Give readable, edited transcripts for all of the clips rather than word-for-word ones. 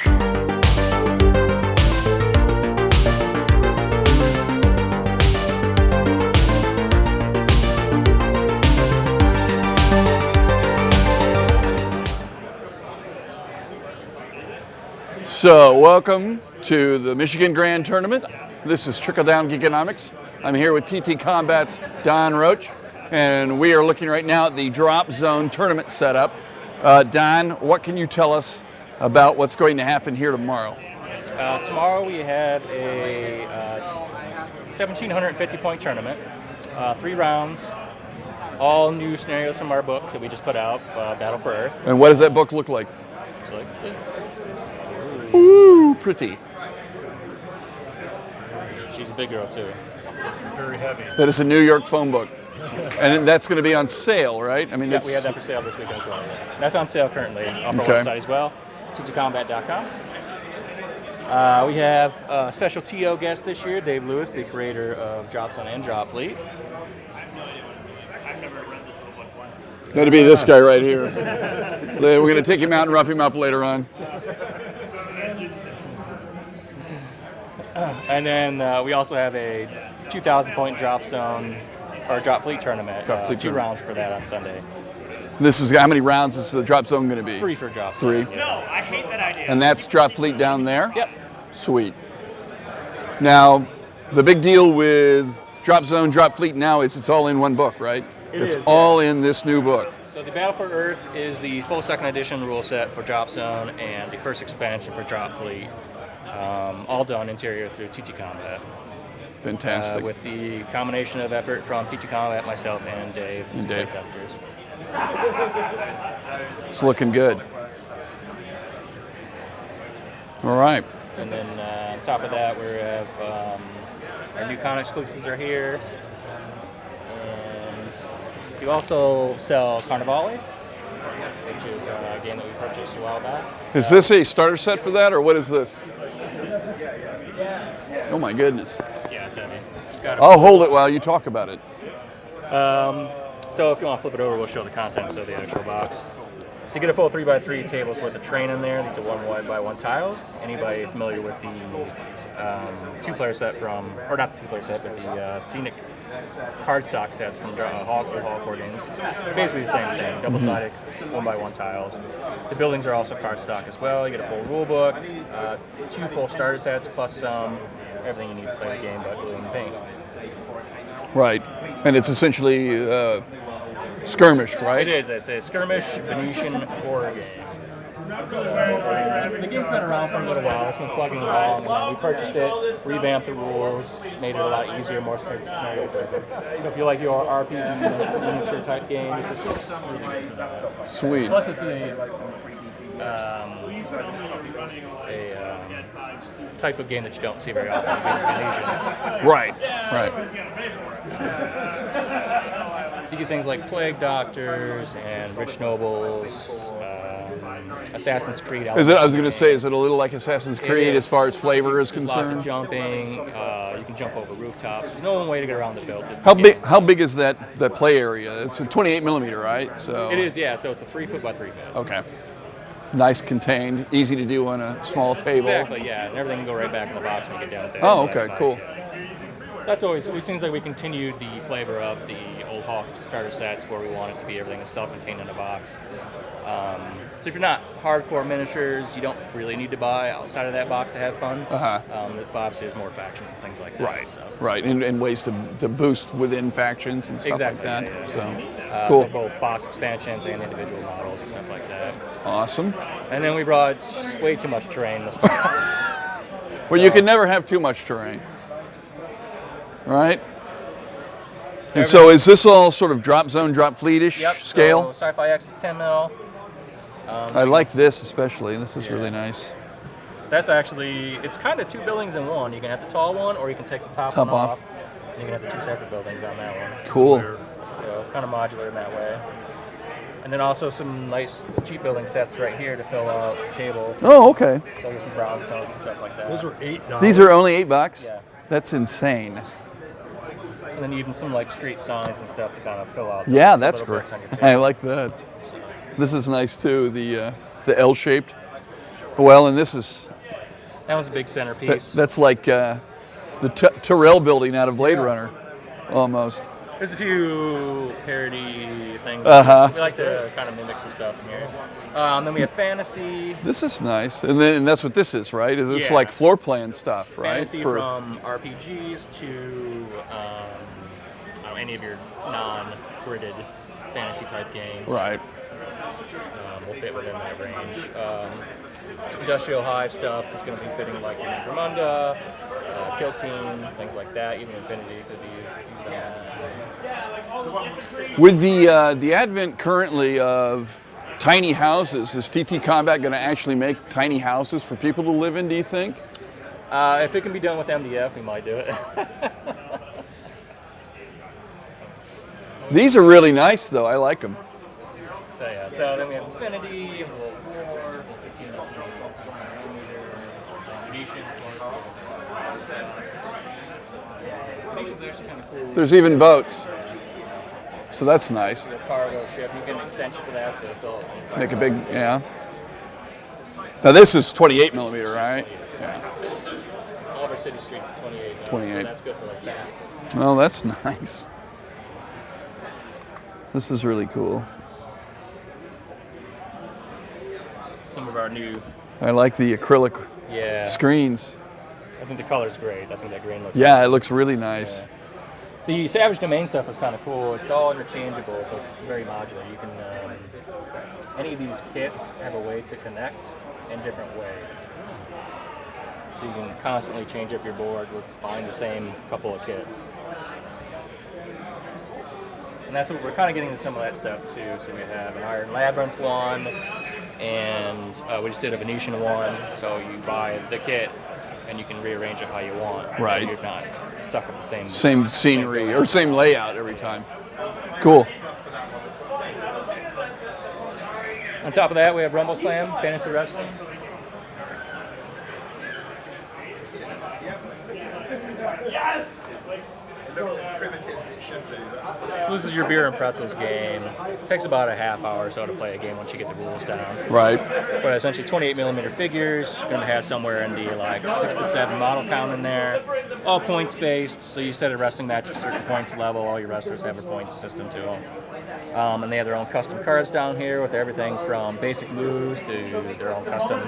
So, welcome to the Michigan Grand Tournament. This is Trickle Down Geekonomics. I'm here with TT Combat's Don Roach, and we are looking right now at the Drop Zone tournament setup. Don, what can you tell us about what's going to happen here tomorrow? Tomorrow we have a 1,750-point tournament, 3 rounds, all new scenarios from our book that we just put out, Battle for Earth. And what does that book look like? It's like this. Ooh, pretty. She's a big girl too. It's very heavy. That is a New York phone book. And that's going to be on sale, right? I mean, Yeah, we have that for sale this weekend as well. Yeah. That's on sale currently off our website as well, ttcombat.com. We have a special TO guest this year, Dave Lewis, the creator of Drop Zone and Drop Fleet. That'd be this guy right here. We're going to take him out and rough him up later on. And then we also have a 2,000-point Drop Zone or Drop Fleet tournament. Two rounds for that on Sunday. This is how many rounds is the Drop Zone going to be? 3 for Drop Zone. 3. Yeah. No, I hate that idea. And that's Drop Fleet down there? Yep. Sweet. Now, the big deal with Drop Zone, Drop Fleet now is it's all in one book, right? It's all in this new book. So the Battle for Earth is the full 2nd edition rule set for Drop Zone and the first expansion for Drop Fleet. All done interior through TT Combat. Fantastic. With the combination of effort from TT Combat, myself, and Dave, and Dave. testers. It's looking good. All right. And then on top of that, we have our new con exclusives are here. And we also sell Carnivale, which is a game that we purchased a while back. Is this a starter set for that, or what is this? Oh my goodness. Yeah, it's heavy. I'll hold it while you talk about it. So if you want to flip it over, we'll show the contents of the actual box. So you get a full 3x3 tables worth of terrain in there. These are 1x1 tiles. Anybody familiar with the 2-player set from, or not the 2-player set, but the scenic cardstock sets from Hog Core games. It's basically the same thing, double-sided 1x1 tiles. The buildings are also cardstock as well. You get a full rule book, 2 full starter sets, plus everything you need to play the game but glue and paint. Right. And it's essentially skirmish, right? It is. It's a skirmish Venetian horror game. The game's been around for a little while. It's been plugging along. We purchased it, revamped the rules, made it a lot easier, more scenario driven. So if you like your RPG miniature type games, this is really good for that. Sweet. Plus, it's a type of game that you don't see very often. Venetian. Right. Right. So you get things like Plague Doctors and Rich Nobles, Assassin's Creed. Is it? I was going to say, is it a little like Assassin's Creed as far as flavor is concerned? Lots of jumping. You can jump over rooftops. There's no one way to get around the build. How big is that play area? It's a 28 millimeter, right? So it is, yeah. So it's a 3 foot by 3 foot. Okay. Nice contained, easy to do on a small table. Exactly, yeah. And everything can go right back in the box when you get down there. Oh, so okay, nice, cool. Yeah. So that's always. It seems like we continued the flavor of the old Hawk starter sets, where we want it to be everything is self-contained in a box. So if you're not hardcore miniatures, you don't really need to buy outside of that box to have fun. Obviously, there's more factions and things like that. Right, so. right, and ways to boost within factions and stuff Exactly, like that. yeah. Cool. So both box expansions and individual models and stuff like that. Awesome. And then we brought way too much terrain this time. Well, you can never have too much terrain, right? And so is this all sort of Drop Zone, Drop Fleet-ish scale? So Sci-Fi X is 10 mil. I like this especially. This is really nice. That's actually, it's kind of 2 buildings in one. You can have the tall one, or you can take the top one off. And you can have the 2 separate buildings on that one. Cool. So kind of modular in that way. And then also some nice cheap building sets right here to fill out the table. Oh, okay. So there's some brownstones and stuff like that. Those are $8. These are only $8? Yeah. That's insane. And then even some like street signs and stuff to kind of fill out. Yeah, that's great. great. I like that. This is nice too. The L-shaped. Well, and this is That one's a big centerpiece. that's like the Tyrrell building out of Blade Runner, almost. There's a few parody things. Uh-huh. We like to kind of mimic some stuff in here. Then we have fantasy. This is nice, and that's what this is, right? Is this Yeah. like floor plan stuff, right? Fantasy from RPGs to any of your non-gridded fantasy type games. Right. Will fit within that range. Industrial Hive stuff is going to be fitting like your Necromunda, Kill Team, things like that. Even Infinity could be used on that. With the advent currently of tiny houses, is TT Combat going to actually make tiny houses for people to live in, do you think? If it can be done with MDF, we might do it. These are really nice, though. I like them. So yeah, so then we have Infinity, World War, 15 Venetian, Venetian's actually kind of cool. There's even boats, so that's nice. The cargo ship, you can extension to that to fill it. Make a big, yeah. Now this is 28 millimeter, right? Yeah. All of our city streets is 28 now, 28. so that's good for like that. Oh, that's nice. This is really cool. Some of our new, I like the acrylic yeah, screens. I think the color's great. I think that green looks Yeah, it looks really nice. Yeah. The Savage Domain stuff is kind of cool. It's all interchangeable, so it's very modular. You can, any of these kits have a way to connect in different ways. So you can constantly change up your board with buying the same couple of kits. And that's what we're kind of getting into some of that stuff too. So we have an Iron Labyrinth one, and we just did a Venetian one. So you buy the kit, and you can rearrange it how you want. Right. So you're not stuck with the same Scenery or same layout every time. Cool. On top of that, we have Rumble Slam, Fantasy Wrestling. Yes! It looks as primitive as it should do. So this is your beer and pretzels game. It takes about a half hour or so to play a game once you get the rules down. Right. But essentially 28 millimeter figures. You're going to have somewhere in the like 6 to 7 model count in there. All points based. So you set a wrestling match at a certain points level. All your wrestlers have a points system to them. And they have their own custom cards down here with everything from basic moves to their own custom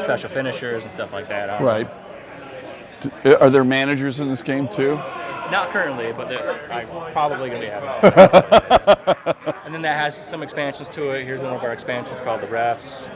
special finishers and stuff like that. Right. Are there managers in this game too? Not currently, but I'm probably going to be having. And then that has some expansions to it. Here's one of our expansions called the Refs.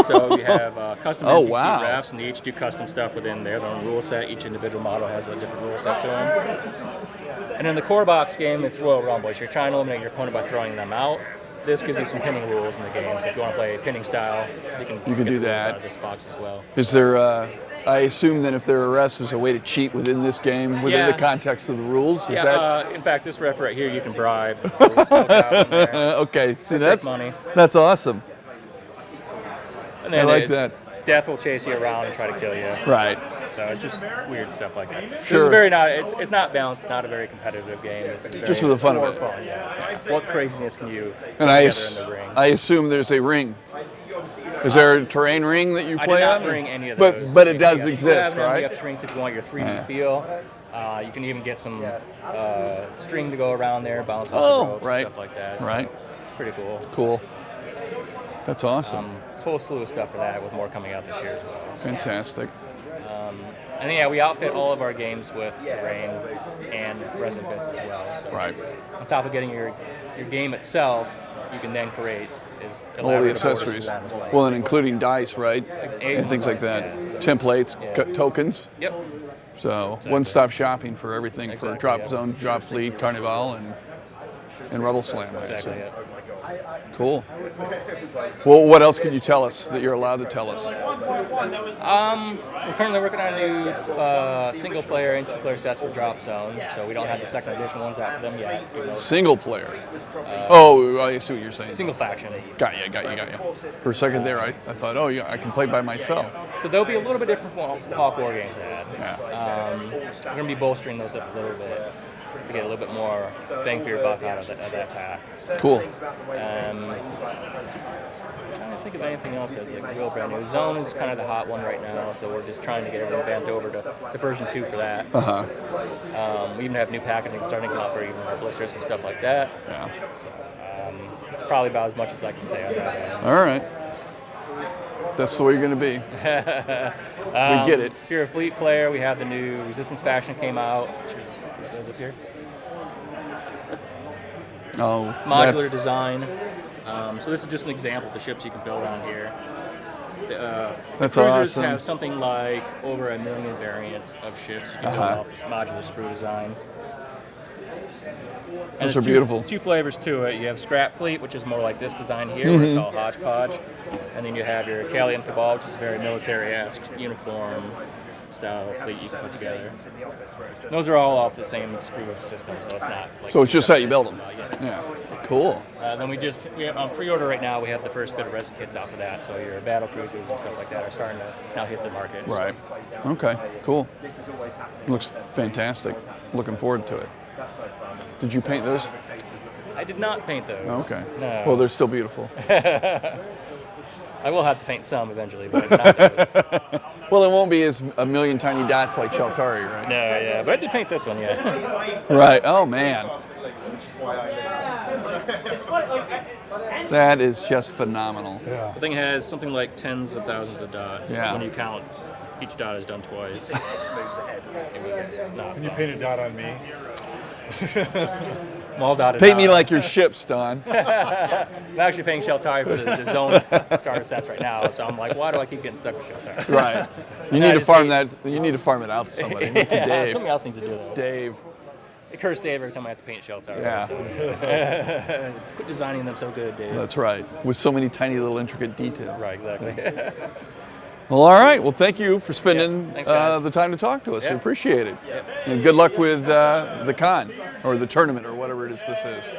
So you have custom NPC refs, and they each do custom stuff within their own rule set. Each individual model has a different rule set to them. And in the core box game, it's Royal Rumble. So you're trying to eliminate your opponent by throwing them out. This gives you some pinning rules in the game. So if you want to play pinning style, you can do the rules that. out of this box as well. Is there? I assume that if there are refs, there's a way to cheat within this game, within the context of the rules. Is that? In fact, this ref right here, you can bribe. Okay, see that's money. That's awesome. And then I like that. Death will chase you around and try to kill you. Right. So it's just weird stuff like that. Sure. This is very not. It's not balanced. It's not a very competitive game. This is very Just for the fun of more it. Fun, yeah. So what craziness can you And put together in the ring? I assume there's a ring. Is there a terrain ring that you I play did not on? bring any of those. But it does You exist, have an right? MDF strings if you want your 3D feel. You can even get some string to go around there, bounce off the ropes, right. stuff like that. So Right. It's pretty cool. Cool. That's awesome. Full slew of stuff for that, with more coming out this year as well. Fantastic. And yeah, we outfit all of our games with terrain and resin bits as well. So Right. on top of getting your game itself, you can then create All the accessories. Well, and including dice, right? And things like that. Yeah, so- Templates, Yeah. tokens. Yep. So one-stop shopping for everything for Exactly, Drop yeah. Zone, Drop Fleet, Carnival, and Rebel Slam. I Exactly. assume. It. Cool. Well, what else can you tell us that you're allowed to tell us? We're currently working on new single-player and two-player sets for Drop Zone, so we don't have the second edition ones out for them yet. Single player. I see what you're saying. Single faction. Got you. For a second there, I thought, oh yeah, I can play by myself. So they'll be a little bit different from what Hawk War Games had. Yeah. We're going to be bolstering those up a little bit. to get a little bit more bang for your buck out of that pack. Cool. I'm trying to think of anything else that's like real brand new. Zone is kind of the hot one right now, so we're just trying to get everything vamped over to version 2 for that. We even have new packaging starting to come out for even more blisters and stuff like that. Yeah. So, it's probably about as much as I can say on that. All right. That's the way you're going to be. We get it. If you're a Fleet player, we have the new Resistance faction came out, which is these guys up here. Oh, Modular design. So this is just an example of the ships you can build on here. The That's cruisers awesome. have something like over 1 million variants of ships you can build off this modular sprue design. And Those there's are beautiful. Two flavors to it. You have Scrap Fleet, which is more like this design here, where it's all hodgepodge. And then you have your Callium Cabal, which is a very military-esque uniform style fleet you can put together. Those are all off the same sprue system, so it's not like... So it's just how you build them. Yeah. Yeah. Cool. Then we have on pre-order right now, we have the first bit of resin kits out for that, so your battle cruisers and stuff like that are starting to now hit the market. So. Right. Okay. Cool. Looks fantastic. Looking forward to it. Did you paint those? I did not paint those. Okay. No. Well, they're still beautiful. I will have to paint some eventually, but not those. Well, it won't be as a million tiny dots like Sheltari, right? No, yeah, but I did paint this one, yeah. Right. Oh, man. That is just phenomenal. The thing has something like tens of thousands of dots. Yeah. When you count, each dot is done twice. Can you paint a dot on me? I'm all dotted Paint out. me like your ships, Don. I'm actually paying Sheltari for the zone starter sets right now, so I'm like, why do I keep getting stuck with Sheltari? Right. You No, need to just farm say- that. You need to farm it out to somebody. To Yeah, Dave. somebody else needs to do that. Dave. It curse Dave every time I have to paint Sheltari. Yeah. So. Quit designing them so good, Dave. That's right. With so many tiny little intricate details. Right, exactly. Well, all right. Well, thank you for spending Yeah. Thanks, guys. the time to talk to us. We Yeah. appreciate it. Yeah. And good luck with the con or the tournament or whatever it is this is.